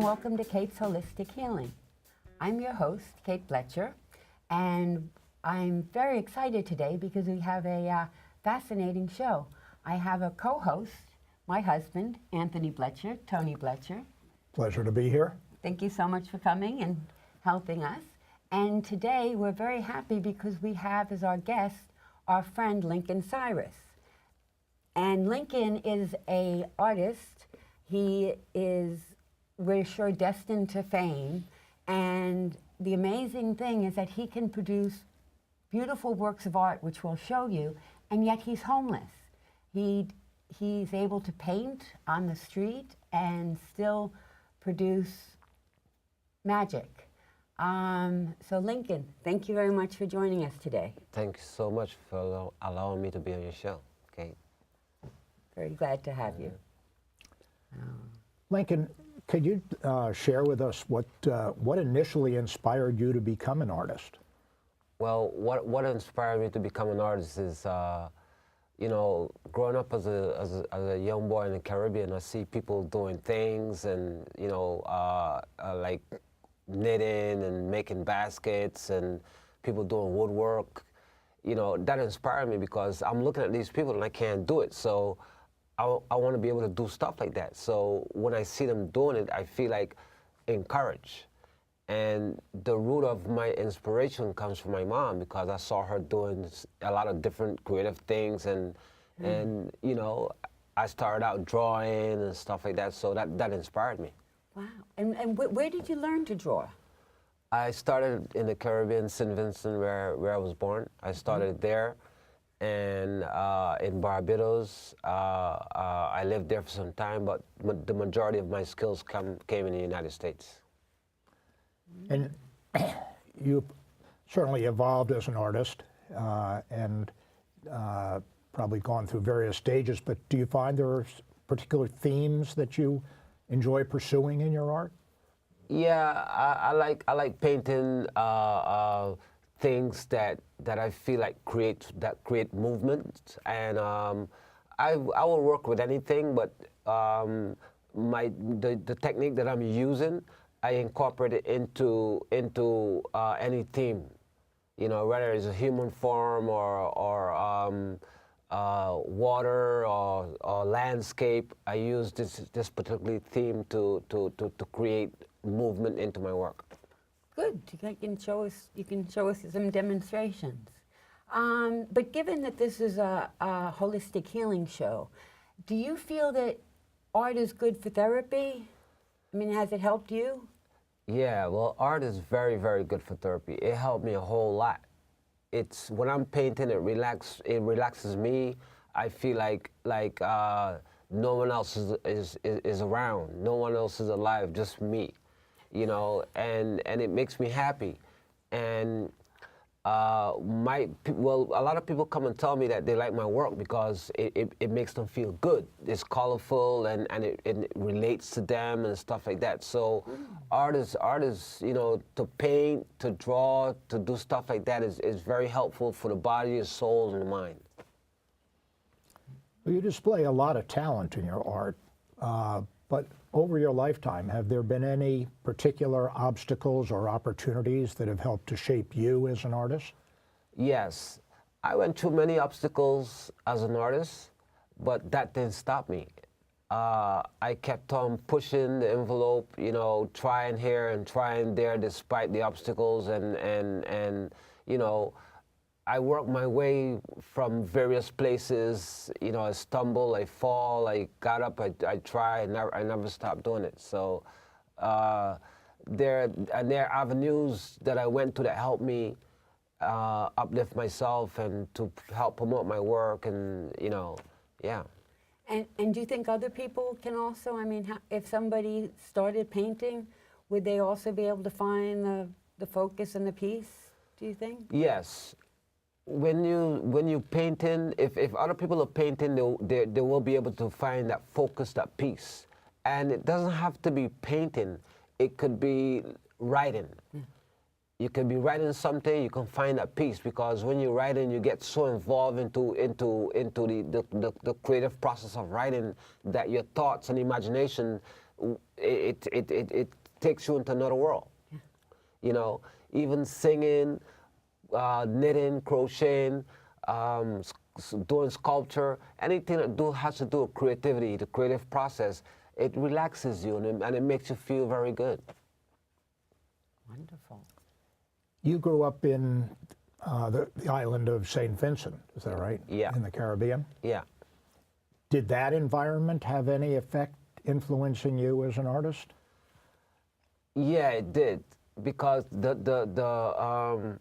welcome to Kate's Holistic Healing. I'm your host, Kate Bletcher, and I'm very excited today because we have a fascinating show. I have a co-host, my husband, Anthony Bletcher, Tony Bletcher. Pleasure to be here. Thank you so much for coming and helping us. And today we're very happy because we have as our guest our friend Lincoln Cyrus. And Lincoln is an artist. He is, we're sure, destined to fame. And the amazing thing is that he can produce beautiful works of art, which we'll show you, and yet he's homeless. He's able to paint on the street and still produce magic. So Lincoln, thank you very much for joining us today. Thank you so much for allowing me to be on your show, Kate. Very glad to have you. Lincoln, could you share with us what initially inspired you to become an artist? Well, what inspired me to become an artist is, you know, growing up as a young boy in the Caribbean, I see people doing things and, you know, like knitting and making baskets and people doing woodwork. You know, that inspired me because I'm looking at these people and I can't do it. So I want to be able to do stuff like that. So when I see them doing it, I feel like encouraged. And the root of my inspiration comes from my mom because I saw her doing a lot of different creative things and you know, I started out drawing and stuff like that, so that inspired me. Wow. And where did you learn to draw? I started in the Caribbean, St. Vincent, where I was born. I started there, and in Barbados. I lived there for some time, but the majority of my skills came in the United States. And you certainly evolved as an artist and probably gone through various stages, but do you find there are particular themes that you enjoy pursuing in your art? Yeah, I like painting things that I feel like create movement, and I will work with anything, but the technique that I'm using, I incorporate it into any theme, you know, whether it's a human form or water or landscape. I use this particular theme to create movement into my work. Good. You can show us some demonstrations. But given that this is a holistic healing show, do you feel that art is good for therapy? I mean, has it helped you? Yeah, well, art is very, very good for therapy. It helped me a whole lot. It's when I'm painting, it relaxes me. I feel like no one else is around. No one else is alive, just me. You know, and it makes me happy. And a lot of people come and tell me that they like my work because it makes them feel good. It's colorful and it relates to them and stuff like that. So art is, you know, to paint, to draw, to do stuff like that is very helpful for the body, the soul, and the mind. Well, you display a lot of talent in your art, but over your lifetime, have there been any particular obstacles or opportunities that have helped to shape you as an artist? Yes. I went through many obstacles as an artist, but that didn't stop me. I kept on pushing the envelope, you know, trying here and trying there despite the obstacles, and you know, I worked my way from various places. You know, I stumble, I fall, I got up, I try, I never stopped doing it. So there are avenues that I went to that helped me uplift myself and to help promote my work, and you know, yeah. And do you think other people can also, I mean, if somebody started painting, would they also be able to find the focus and the peace, do you think? Yes. When you painting, if other people are painting, they will be able to find that focus, that peace. And it doesn't have to be painting. It could be writing. Yeah. You can be writing something, you can find that peace, because when you're writing, you get so involved into the creative process of writing that your thoughts and imagination it takes you into another world. You know, even singing, knitting, crocheting, doing sculpture, anything that has to do with creativity, the creative process, it relaxes you and it makes you feel very good. Wonderful. You grew up in the island of St. Vincent, is that right? Yeah. In the Caribbean? Yeah. Did that environment have any effect influencing you as an artist? Yeah, it did, because the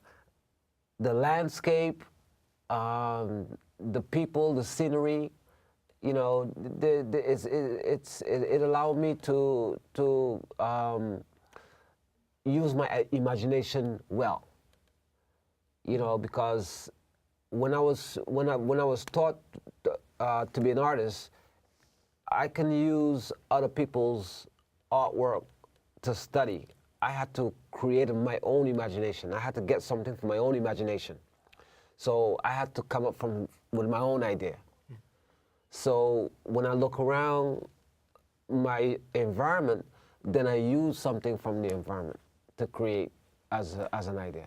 landscape, the people, the scenery, you know, it allowed me to use my imagination well. You know, because when I was taught to be an artist, I can use other people's artwork to study. I had to create my own imagination. I had to get something from my own imagination. So I had to come up with my own idea. So when I look around my environment, then I use something from the environment to create as an idea.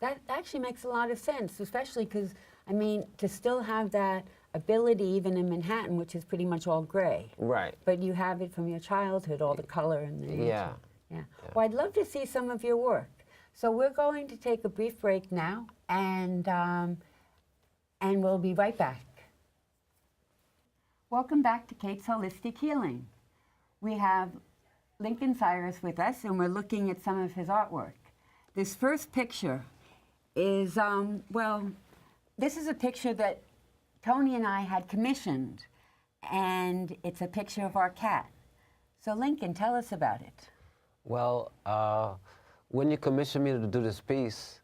That actually makes a lot of sense, especially because, I mean, to still have that ability even in Manhattan, which is pretty much all gray. Right. But you have it from your childhood, all the color and the nature. Yeah. Yeah. Well, I'd love to see some of your work. So we're going to take a brief break now, and we'll be right back. Welcome back to Kate's Holistic Healing. We have Lincoln Cyrus with us, and we're looking at some of his artwork. This first picture is, well, this is a picture that Tony and I had commissioned, and it's a picture of our cat. So Lincoln, tell us about it. Well, when you commissioned me to do this piece,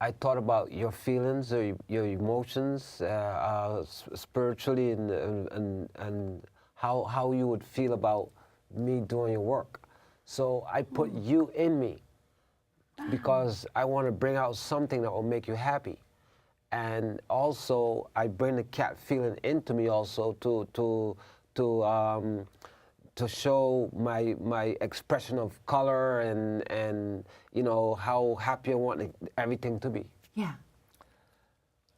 I thought about your feelings or your emotions spiritually and how you would feel about me doing your work. So I put you in me because I want to bring out something that will make you happy. And also, I bring the cat feeling into me also to show my expression of color and you know how happy I want everything to be. Yeah.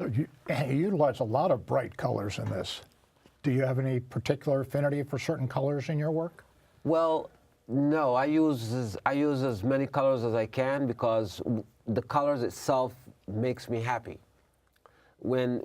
You utilize a lot of bright colors in this. Do you have any particular affinity for certain colors in your work? Well, no, I use as many colors as I can because the colors itself makes me happy. When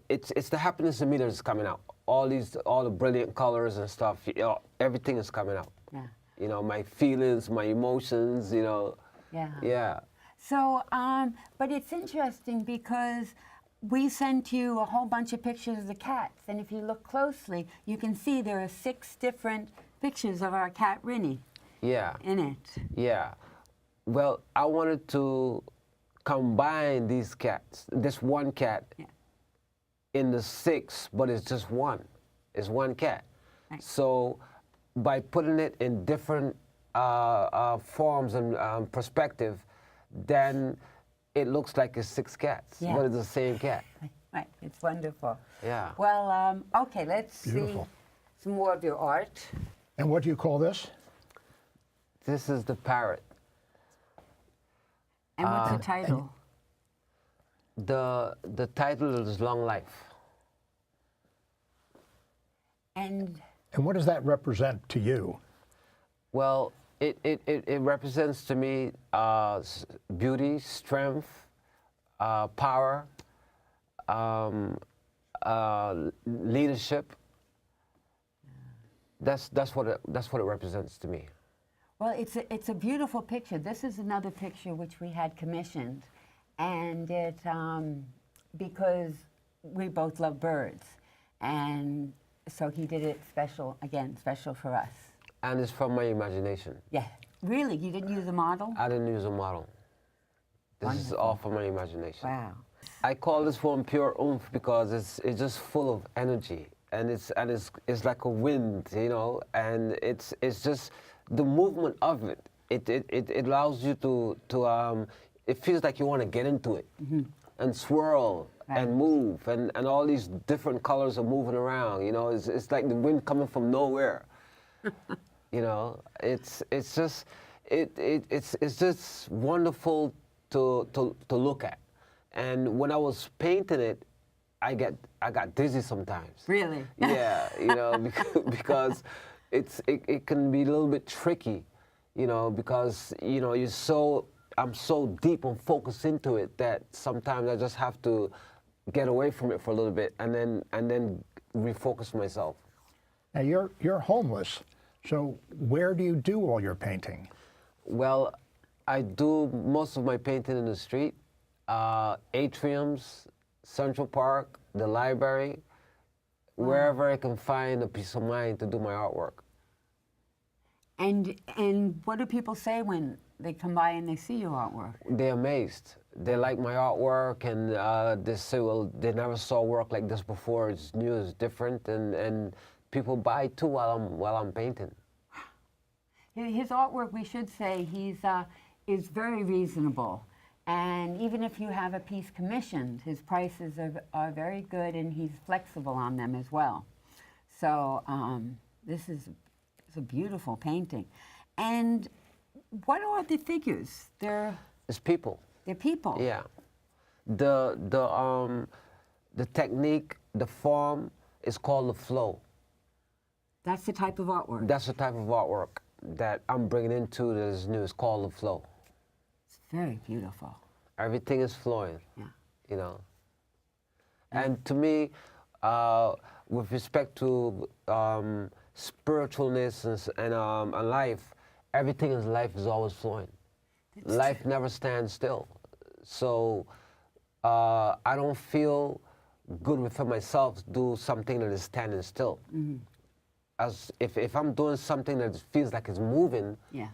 it's the happiness in me that's coming out. All the brilliant colors and stuff, you know, everything is coming out. Yeah. You know, my feelings, my emotions, you know. Yeah. Yeah. So, but it's interesting because we sent you a whole bunch of pictures of the cats, and if you look closely, you can see there are 6 different pictures of our cat Rinny. Yeah. In it. Yeah. Well, I wanted to combine these cats, this one cat, Yeah. in the 6, but it's just one. It's one cat. Right. So by putting it in different forms and perspective, then it looks like it's 6 cats, Yeah. but it's the same cat. Right. It's wonderful. Yeah. Well, okay, let's Beautiful. see some more of your art. And what do you call this? This is the parrot. And what's the title? The title is Long Life. And what does that represent to you? Well, it represents to me beauty, strength, power, leadership. That's what it represents to me. well, it's a beautiful picture. This is another picture which we had commissioned, and it because we both love birds, and so he did it special for us. And it's from my imagination. Yeah, really, you didn't use a model? I didn't use a model. This is Wonderful. all from my imagination. Wow. I call this one pure oomph because it's just full of energy, and it's like a wind, you know, and it's just the movement of it. It allows you to it feels like you want to get into it and swirl and move, and all these different colors are moving around. You know, it's like the wind coming from nowhere, You know, it's just wonderful to look at. And when I was painting it, I got dizzy sometimes. Really? Yeah, you know, because it can be a little bit tricky, you know, because you know I'm so deep and focused into it that sometimes I just have to get away from it for a little bit and then refocus myself. Now you're homeless, so where do you do all your painting? Well, I do most of my painting in the street, atriums, Central Park, the library, wherever I can find a peace of mind to do my artwork. And what do people say when they come by and they see your artwork? They're amazed. They like my artwork, and they say, well, they never saw work like this before. It's new, it's different, and people buy too while I'm painting. His artwork, we should say, is very reasonable. And even if you have a piece commissioned, his prices are very good, and he's flexible on them as well. So this is a beautiful painting. And what are the figures? It's people. They're people. Yeah. The technique, the form is called the flow. That's the type of artwork. That's the type of artwork that I'm bringing into this new. It's called the flow. It's very beautiful. Everything is flowing. Yeah. You know. And to me, with respect to spiritualness and life, everything in life is always flowing. Life never stands still. So I don't feel good within myself to do something that is standing still. Mm-hmm. As if I'm doing something that feels like it's moving, Yeah.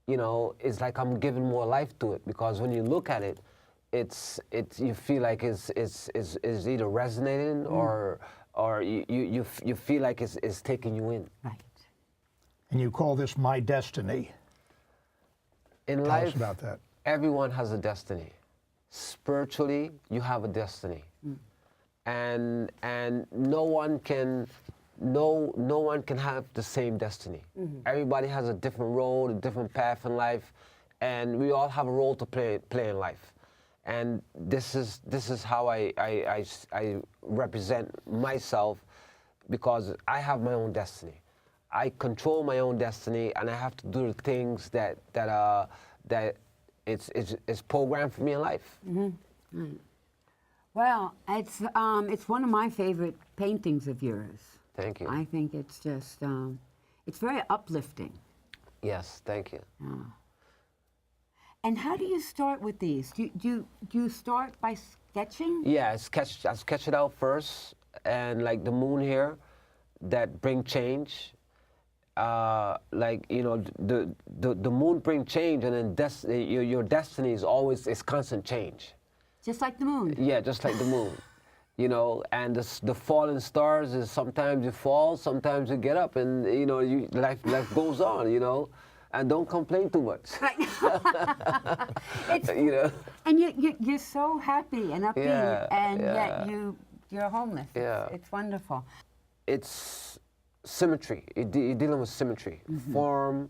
you know, it's like I'm giving more life to it, because when you look at it, it's you feel like it's either resonating or you feel like it's taking you in. Right. And you call this My Destiny. In Tell life, us about that. everyone has a destiny. Spiritually, you have a destiny, and no one can have the same destiny. Everybody has a different road, a different path in life, and we all have a role to play in life. And this is how I represent myself, because I have my own destiny. I control my own destiny, and I have to do the things that it's programmed for me in life. Mm-hmm. Well, it's one of my favorite paintings of yours. Thank you. I think it's just it's very uplifting. Yes, thank you. And how do you start with these? Do you start by sketching? Yeah, I sketch it out first, and like the moon here, that bring change. Like, you know, the moon bring change, and then your destiny is constant change. Just like the moon. Yeah, just like the moon. You know, and the falling stars is sometimes you fall, sometimes you get up, and you know, life goes on. You know, and don't complain too much. Right. You know. And you're so happy and upbeat, Yeah, and yeah. yet you're homeless. Yeah. It's wonderful. It's symmetry. You're dealing with symmetry, form,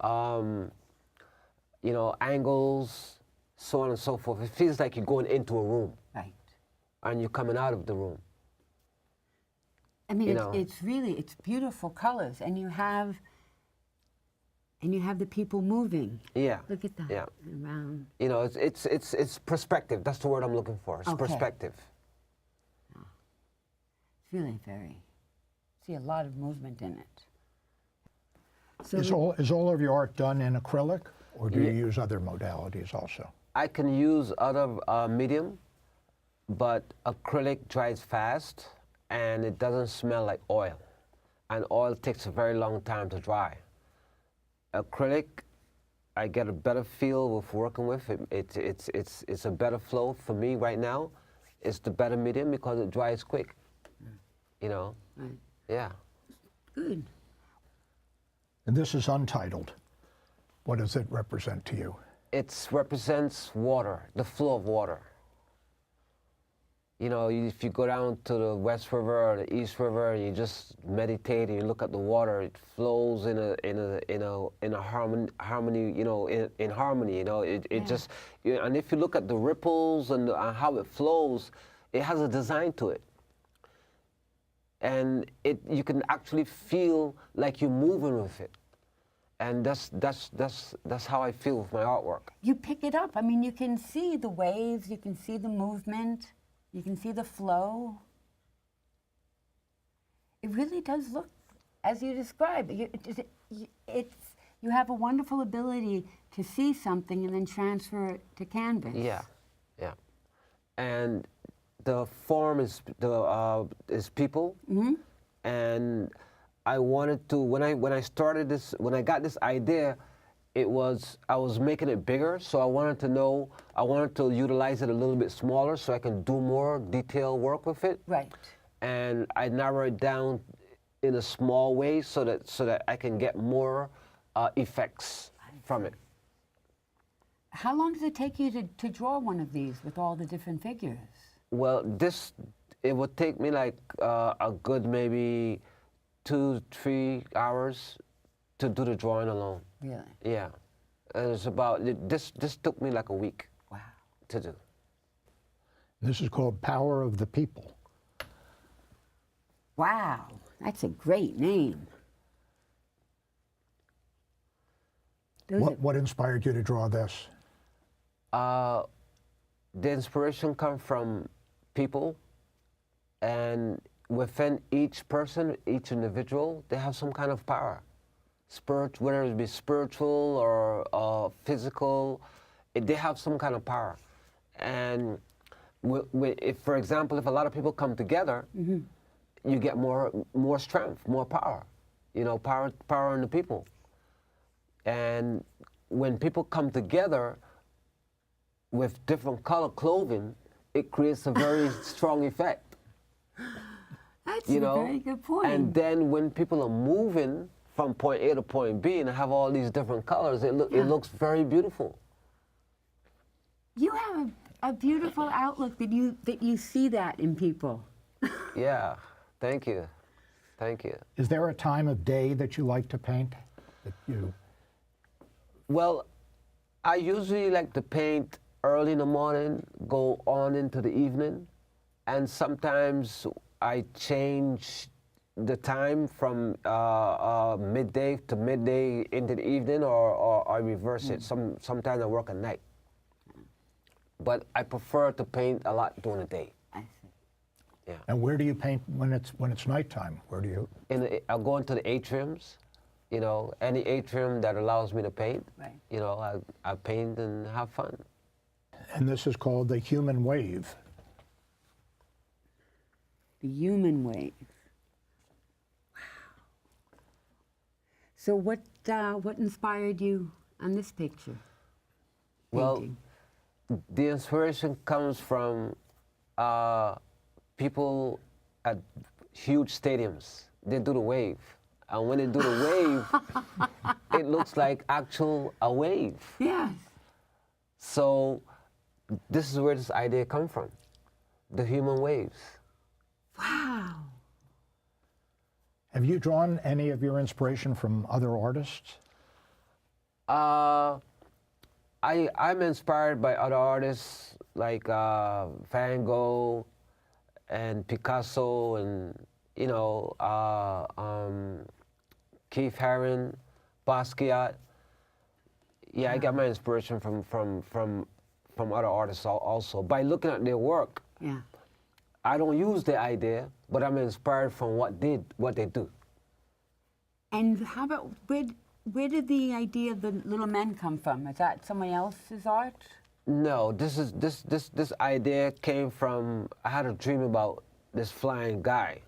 you know, angles, so on and so forth. It feels like you're going into a room, Right. and you're coming out of the room. I mean, You know. it's beautiful colors, and you have the people moving. Yeah. Look at that. Yeah. Around. You know, it's perspective. That's the word I'm looking for. It's Okay. perspective. It's really see a lot of movement in it. So Is all of your art done in acrylic, or do you Yeah. use other modalities also? I can use other medium, but acrylic dries fast, and it doesn't smell like oil. And oil takes a very long time to dry. Acrylic, I get a better feel with working with. It's a better flow for me right now. It's the better medium because it dries quick. You know? Right. Yeah. Good. And this is Untitled. What does it represent to you? It represents water, the flow of water. You know, if you go down to the West River or the East River and you just meditate and you look at the water, it flows in a harmony. You know, in harmony. You know, it Yeah. just. And if you look at the ripples and how it flows, it has a design to it. And you can actually feel like you're moving with it. And that's how I feel with my artwork. You pick it up. I mean, you can see the waves, you can see the movement, you can see the flow. It really does look as you describe. You have a wonderful ability to see something and then transfer it to canvas. Yeah, yeah. And the form is people. Mm-hmm. And I wanted to, when I started this, when I got this idea, I was making it bigger, so I wanted to utilize it a little bit smaller so I can do more detailed work with it. Right. And I narrow it down in a small way so that I can get more effects from it. How long does it take you to draw one of these with all the different figures? Well, it would take me like a good maybe 2-3 hours to do the drawing alone. Really? Yeah, and it's about this took me like a week. Wow. To do. This is called Power of the People. Wow, that's a great name. What inspired you to draw this? The inspiration comes from people, and within each person, each individual, they have some kind of power. Whether it be spiritual or physical, they have some kind of power. And if, for example, if a lot of people come together, Mm-hmm. you get more strength, more power. You know, power in the people. And when people come together with different color clothing, it creates a very strong effect. That's You a know? very good point. And then when people are moving from point A to point B and have all these different colors, it looks very beautiful. You have a beautiful outlook that you see that in people. Yeah, thank you. Thank you. Is there a time of day that you like to paint? That you... Well, I usually like to paint early in the morning, go on into the evening, and sometimes I change the time from midday to midday into the evening, or I reverse it. Sometimes I work at night. But I prefer to paint a lot during the day. I see. Yeah. And where do you paint when it's nighttime? Where do you? I'll go into the atriums, you know, any atrium that allows me to paint. Right. You know, I paint and have fun. And this is called the human wave. The human wave. Wow. So what inspired you on this picture? Well, Painting? the inspiration comes from people at huge stadiums. They do the wave. And when they do the wave, it looks like a wave. Yes. So this is where this idea comes from, the human waves. Wow. Have you drawn any of your inspiration from other artists? I'm inspired by other artists like Van Gogh and Picasso and, you know, Keith Haring, Basquiat. Yeah, I got my inspiration from other artists also. By looking at their work, Yeah. I don't use the idea, but I'm inspired from what they do. And how about where did the idea of the little men come from? Is that someone else's art? No, this idea came from, I had a dream about this flying guy.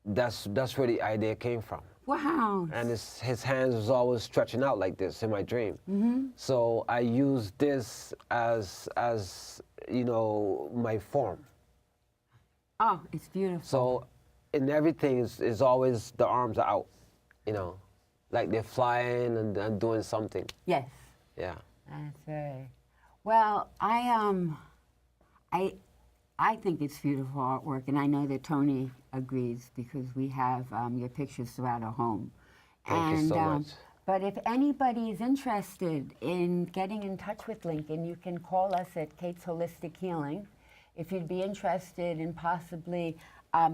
That's where the idea came from. Wow. And his hands was always stretching out like this in my dream. Mm-hmm. So I used this as you know, my form. Oh, it's beautiful. So in everything is always the arms are out, you know, like they're flying and doing something. Yes. Yeah. That's right. Well, I I think it's beautiful artwork, and I know that Tony agrees because we have your pictures throughout our home. Thank you so much. But if anybody is interested in getting in touch with Lincoln, you can call us at Kate's Holistic Healing. If you'd be interested in possibly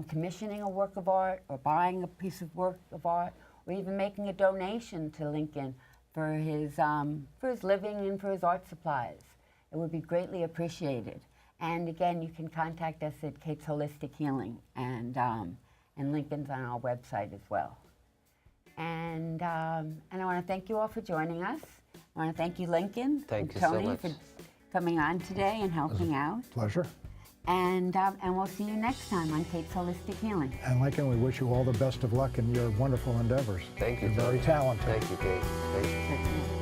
commissioning a work of art or buying a piece of work of art or even making a donation to Lincoln for his living and for his art supplies, it would be greatly appreciated. And again, you can contact us at Kate's Holistic Healing, and Lincoln's on our website as well. And I want to thank you all for joining us. I want to thank you, Lincoln, Thank and you so Tony, much. for coming on today and helping out. Pleasure. And we'll see you next time on Kate's Holistic Healing. And Lincoln, we wish you all the best of luck in your wonderful endeavors. Thank you. You're very talented. Thank you, Kate. Thank you. Certainly.